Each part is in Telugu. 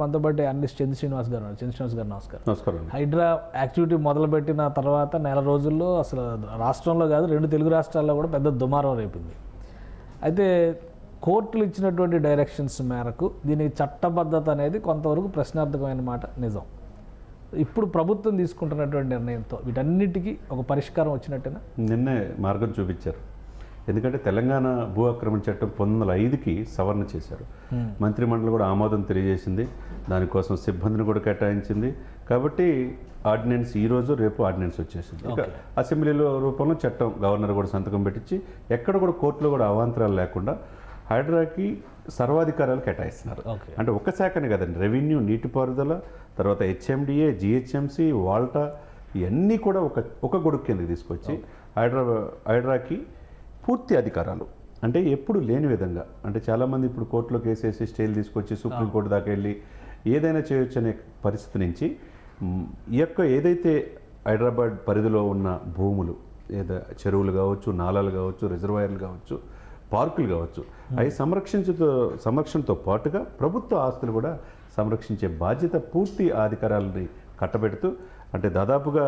మనతో పాటు అనలిస్ట్ చంద్ర శ్రీనివాస్ గారు నమస్కారం. నమస్కారం. హైడ్రా యాక్టివిటీ మొదలుపెట్టిన తర్వాత నెల రోజుల్లో అసలు రాష్ట్రంలో కాదు 2 తెలుగు రాష్ట్రాల్లో కూడా పెద్ద దుమారం రేపింది. అయితే కోర్టులు ఇచ్చినటువంటి డైరెక్షన్స్ మేరకు దీనికి చట్టబద్ధత అనేది కొంతవరకు ప్రశ్నార్థకమైన మాట నిజం. ఇప్పుడు ప్రభుత్వం తీసుకుంటున్నటువంటి నిర్ణయంతో వీటన్నిటికీ ఒక పరిష్కారం వచ్చినట్టేనా? నిన్నే మార్గం చూపించారు. ఎందుకంటే తెలంగాణ భూ ఆక్రమణ చట్టం 1905కి సవరణ చేశారు. మంత్రిమండలి కూడా ఆమోదం తెలియజేసింది. దానికోసం సిబ్బందిని కూడా కేటాయించింది. కాబట్టి ఆర్డినెన్స్ ఈరోజు రేపు ఆర్డినెన్స్ వచ్చేసింది. ఇక అసెంబ్లీలో రూపంలో చట్టం గవర్నర్ కూడా సంతకం పెట్టించి ఎక్కడ కూడా కోర్టులో కూడా అవాంతరాలు లేకుండా హైడ్రాకి సర్వాధికారాలు కేటాయిస్తున్నారు. అంటే ఒక్క శాఖనే కదండి, రెవెన్యూ, నీటిపారుదల, తర్వాత హెచ్ఎండిఏ, జిహెచ్ఎంసి, వాల్టా ఇవన్నీ కూడా ఒక గొడుగు కిందకి తీసుకొచ్చి హైడ్రాకి పూర్తి అధికారాలు, అంటే ఎప్పుడు లేని విధంగా, అంటే చాలామంది ఇప్పుడు కోర్టులో కేసేసి స్టేలు తీసుకొచ్చి సుప్రీంకోర్టు దాకా వెళ్ళి ఏదైనా చేయొచ్చు అనే పరిస్థితి నుంచి ఈ యొక్క ఏదైతే హైదరాబాద్ పరిధిలో ఉన్న భూములు, ఏదో చెరువులు కావచ్చు, నాలాలు కావచ్చు, రిజర్వాయర్లు కావచ్చు, పార్కులు కావచ్చు, అవి సంరక్షణతో పాటుగా ప్రభుత్వ ఆస్తులు కూడా సంరక్షించే బాధ్యత పూర్తి అధికారాలని కట్టబెడుతూ, అంటే దాదాపుగా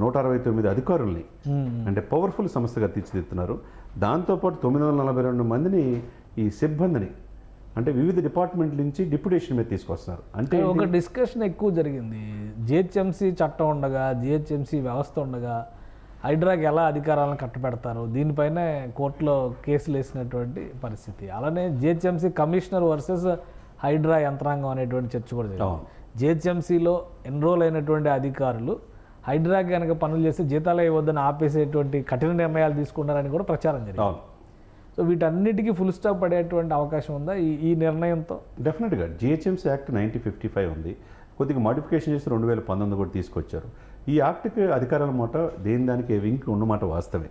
169 అధికారుల్ని అంటే పవర్ఫుల్ సంస్థగా తీర్చిదిద్దుతున్నారు. దాంతోపాటు 942 మందిని ఈ సిబ్బందిని అంటే వివిధ డిపార్ట్మెంట్ల నుంచి డిప్యుటేషన్ మీద తీసుకొస్తున్నారు. అంటే ఒక డిస్కషన్ ఎక్కువ జరిగింది. జిహెచ్ఎంసీ చట్టం ఉండగా, జిహెచ్ఎంసీ వ్యవస్థ ఉండగా హైడ్రాకి ఎలా అధికారాలను కట్టబెడతారు, దీనిపైన కోర్టులో కేసులు వేసినటువంటి పరిస్థితి. అలానే జిహెచ్ఎంసీ కమిషనర్ వర్సెస్ హైడ్రా యంత్రాంగం అనేటువంటి చర్చ కూడా జరిగింది. జిహెచ్ఎంసీలో ఎన్రోల్ అయినటువంటి అధికారులు హైడ్రాకి కనుక పనులు చేస్తే జీతాలు ఇవ్వద్దని ఆపేసేటువంటి కఠిన నిర్ణయాలు తీసుకున్నారని కూడా ప్రచారం జరిగింది. సో వీటన్నిటికీ ఫుల్ స్టాప్ పడేటువంటి అవకాశం ఉందా ఈ నిర్ణయంతో? డెఫినెట్గా జిహెచ్ఎంసీ యాక్ట్ 1955 ఉంది. కొద్దిగా మాడిఫికేషన్ చేసి 2019 కూడా తీసుకొచ్చారు. ఈ యాక్ట్కి అధికారాల మాట దేని దానికి వింక్ ఉన్నమాట వాస్తవే.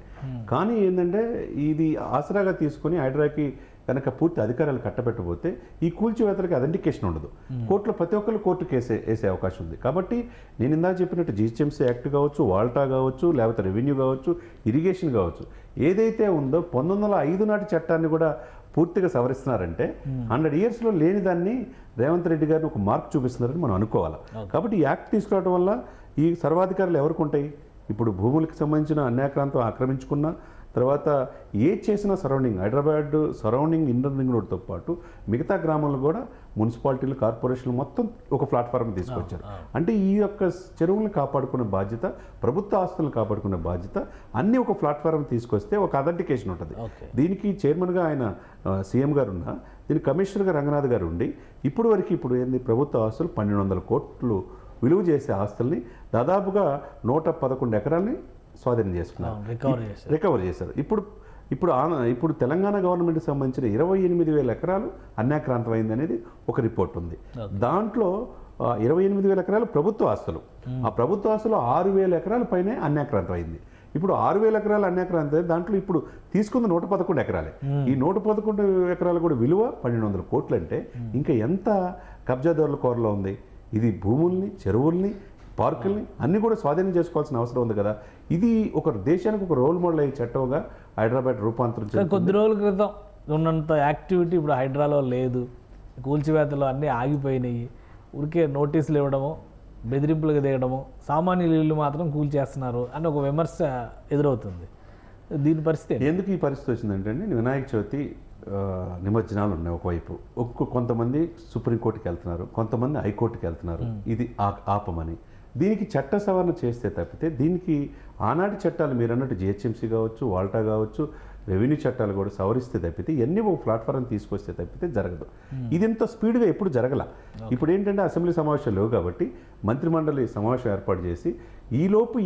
కానీ ఏంటంటే ఇది ఆసరాగా తీసుకొని హైడ్రాకి కనుక పూర్తి అధికారాలు కట్టబెట్టబోతే ఈ కూల్చివేతలకి అథెంటికేషన్ ఉండదు. కోర్టులో ప్రతి ఒక్కరు కోర్టు కేసు వేసే అవకాశం ఉంది. కాబట్టి నేను ఇందాక చెప్పినట్టు జిహెచ్ఎంసీ యాక్ట్ కావచ్చు, వాల్టా కావచ్చు, లేకపోతే రెవెన్యూ కావచ్చు, ఇరిగేషన్ కావచ్చు, ఏదైతే ఉందో 1905 నాటి చట్టాన్ని కూడా పూర్తిగా సవరిస్తున్నారంటే 100 ఇయర్స్లో లేని దాన్ని రేవంత్ రెడ్డి గారిని ఒక మార్క్ చూపిస్తున్నారని మనం అనుకోవాలి. కాబట్టి ఈ యాక్ట్ తీసుకురావడం వల్ల ఈ సర్వాధికారులు ఎవరికి ఉంటాయి? ఇప్పుడు భూములకు సంబంధించిన అన్యాక్రాంతం ఆక్రమించుకున్న తర్వాత చేసినా surrounding Hyderabad surrounding inner ring రోడ్తో పాటు మిగతా గ్రామాల్లో కూడా మున్సిపాలిటీలు, కార్పొరేషన్లు మొత్తం ఒక ప్లాట్ఫామ్ తీసుకొచ్చారు. అంటే ఈ యొక్క చెరువులను కాపాడుకునే బాధ్యత, ప్రభుత్వ ఆస్తులను కాపాడుకునే బాధ్యత అన్నీ ఒక ప్లాట్ఫామ్ తీసుకొస్తే ఒక అథెంటికేషన్ ఉంటుంది. దీనికి చైర్మన్గా ఆయన సీఎం గారు ఉన్న, దీనికి కమిషనర్గా రంగనాథ్ గారు ఉండి ఇప్పుడు ఏంది ప్రభుత్వ ఆస్తులు 1200 కోట్లు విలువ చేసే ఆస్తుల్ని దాదాపుగా 111 ఎకరాలని స్వాధీనం చేసుకున్నారు, రికవర్ చేశారు. ఇప్పుడు తెలంగాణ గవర్నమెంట్కి సంబంధించిన 28,000 ఎకరాలు అన్యాక్రాంతమైంది అనేది ఒక రిపోర్ట్ ఉంది. దాంట్లో 28,000 ఎకరాలు ప్రభుత్వ ఆస్తులు. ఆ ప్రభుత్వ ఆస్తులు 6,000 ఎకరాల పైనే అన్యాక్రాంతమైంది. ఇప్పుడు 6,000 ఎకరాలు అన్యాక్రాంతం, దాంట్లో ఇప్పుడు తీసుకుంది 111 ఎకరాలే. ఈ 111 ఎకరాలు కూడా విలువ 1,200 కోట్లు. అంటే ఇంకా ఎంత కబ్జాదారుల కోరలో ఉంది. ఇది భూముల్ని, చెరువుల్ని, పార్కుల్ని అన్నీ కూడా స్వాధీనం చేసుకోవాల్సిన అవసరం ఉంది కదా. ఇది ఒక దేశానికి ఒక రోల్ మోడల్ అయ్యే చట్టంగా హైదరాబాద్ రూపాంతరం. కొద్ది రోజుల క్రితం ఉన్నంత యాక్టివిటీ ఇప్పుడు హైడ్రాలో లేదు. కూల్చివేతలు అన్నీ ఆగిపోయినాయి. ఊరికే నోటీసులు ఇవ్వడము, బెదిరింపులకు దిగడము, సామాన్యుల ఇల్లు మాత్రం కూల్చేస్తున్నారు అని ఒక విమర్శ ఎదురవుతుంది. దీని పరిస్థితి ఎందుకు ఈ పరిస్థితి వచ్చిందంటే, వినాయక చవితి నిమజ్జనాలు ఉన్నాయి. ఒకవైపు కొంతమంది సుప్రీంకోర్టుకి వెళ్తున్నారు, కొంతమంది హైకోర్టుకి వెళ్తున్నారు ఇది ఆపమని. దీనికి చట్ట సవరణ చేస్తే తప్పితే, దీనికి ఆనాటి చట్టాలు మీరు అన్నట్టు జిహెచ్ఎంసీ కావచ్చు, వాల్టా కావచ్చు, రెవెన్యూ చట్టాలు కూడా సవరిస్తే తప్పితే, ఇవన్నీ ఒక ప్లాట్ఫారం తీసుకొస్తే తప్పితే జరగదు. ఇది ఇంత స్పీడ్గా ఎప్పుడు జరగల. ఇప్పుడు ఏంటంటే అసెంబ్లీ సమావేశాలు లేవు కాబట్టి మంత్రిమండలి సమావేశం ఏర్పాటు చేసి ఈలోపు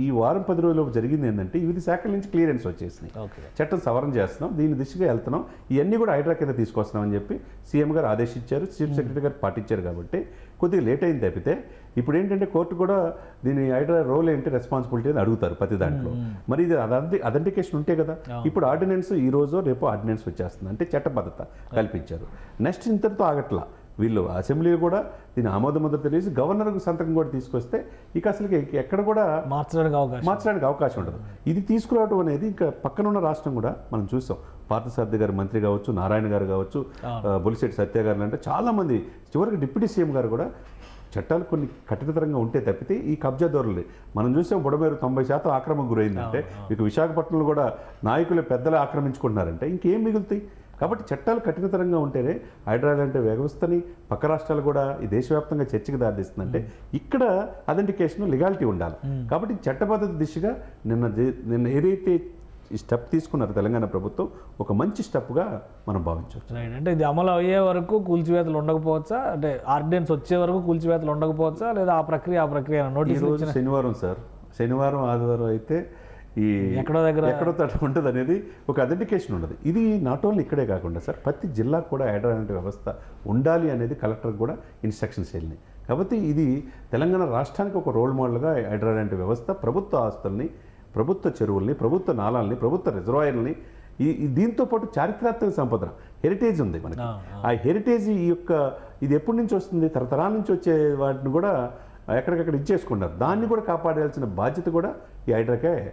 ఈ వారం 10 రోజులలోపు జరిగింది ఏంటంటే, వివిధ శాఖల నుంచి క్లియరెన్స్ వచ్చేసినాయి. చట్టం సవరణ చేస్తున్నాం, దీని దిశగా వెళ్తున్నాం, ఇవన్నీ కూడా హైడ్రా కింద తీసుకొస్తున్నాం అని చెప్పి సీఎం గారు ఆదేశించారు, చీఫ్ సెక్రటరీ గారు పాటించారు. కాబట్టి కొద్దిగా లేట్ అయింది తప్పితే, ఇప్పుడు ఏంటంటే కోర్టు కూడా దీని హైడ్రా రోల్ ఏంటి, రెస్పాన్సిబిలిటీ అని అడుగుతారు ప్రతి దాంట్లో. మరి ఇది అథెంటికేషన్ ఉంటే కదా. ఇప్పుడు ఆర్డినెన్స్ ఈ రోజు రేపు ఆర్డినెన్స్ వచ్చేస్తుంది, అంటే చట్టబద్ధత కల్పించారు. నెక్స్ట్ ఇంతటితో ఆగట్లా, వీళ్ళు అసెంబ్లీలో కూడా దీని ఆమోదముద్ర తెలిసి గవర్నర్కు సంతకం కూడా తీసుకొస్తే ఇక అసలు ఎక్కడ కూడా మార్చడానికి అవకాశం ఉండదు. ఇది తీసుకురావడం అనేది ఇంకా పక్కనున్న రాష్ట్రం కూడా మనం చూసాం. పార్థసారథి గారు మంత్రి కావచ్చు, నారాయణ గారు కావచ్చు, బొలిశెట్టి సత్య గారు అంటే చాలామంది, చివరికి డిప్యూటీ సీఎం గారు కూడా చట్టాలు కొన్ని కఠినతరంగా ఉంటే తప్పితే ఈ కబ్జాదారులు మనం చూసాం బుడమేరు 90% ఆక్రమణకు గురైందంటే, ఇక విశాఖపట్నంలో కూడా నాయకులు పెద్దలు ఆక్రమించుకుంటున్నారంటే ఇంకేం మిగులుతాయి? కాబట్టి చట్టాలు కఠినతరంగా ఉంటేనే హైడ్రా లాంటి వ్యవస్థని పక్క రాష్ట్రాలు కూడా ఈ దేశవ్యాప్తంగా చర్చకు దారితీస్తుందంటే ఇక్కడ అథెంటికేషన్ లీగాలిటీ ఉండాలి. కాబట్టి చట్టబద్ధత దిశగా నిన్న ఏదైతే ఈ స్టెప్ తీసుకున్నారు తెలంగాణ ప్రభుత్వం, ఒక మంచి స్టెప్గా మనం భావించవచ్చు. రైట్. అంటే ఇది అమలు అయ్యే వరకు కూల్చివేతలు ఉండకపోవచ్చా, అంటే ఆర్డినెన్స్ వచ్చే వరకు కూల్చివేతలు ఉండకపోవచ్చా, లేదా ఆ ప్రక్రియ నోటీస్ ఈరోజు శనివారం సార్, శనివారం ఆదివారం అయితే ఈ ఎక్కడో తట ఉంటుంది అనేది ఒక అథెంటికేషన్ ఉండదు. ఇది నాట్ ఓన్లీ ఇక్కడే కాకుండా సార్ ప్రతి జిల్లాకు కూడా హైడ్రా లాంటి వ్యవస్థ ఉండాలి అనేది కలెక్టర్ కూడా ఇన్స్ట్రక్షన్స్ వెళ్ళినాయి. కాబట్టి ఇది తెలంగాణ రాష్ట్రానికి ఒక రోల్ మోడల్గా హైడ్రా లాంటి వ్యవస్థ ప్రభుత్వ ఆస్తుల్ని, ప్రభుత్వ చెరువుల్ని, ప్రభుత్వ నాళాలని, ప్రభుత్వ రిజర్వాయర్లని, దీంతో పాటు చారిత్రాత్మక సంపద హెరిటేజ్ ఉంది మనకి. ఆ హెరిటేజ్ ఇది ఎప్పటి నుంచి వస్తుంది, తరతరాల నుంచి వచ్చే వాటిని కూడా ఎక్కడికక్కడ ఇచ్చేసుకున్నారు. దాన్ని కూడా కాపాడాల్సిన బాధ్యత కూడా ఈ హైడ్రాకే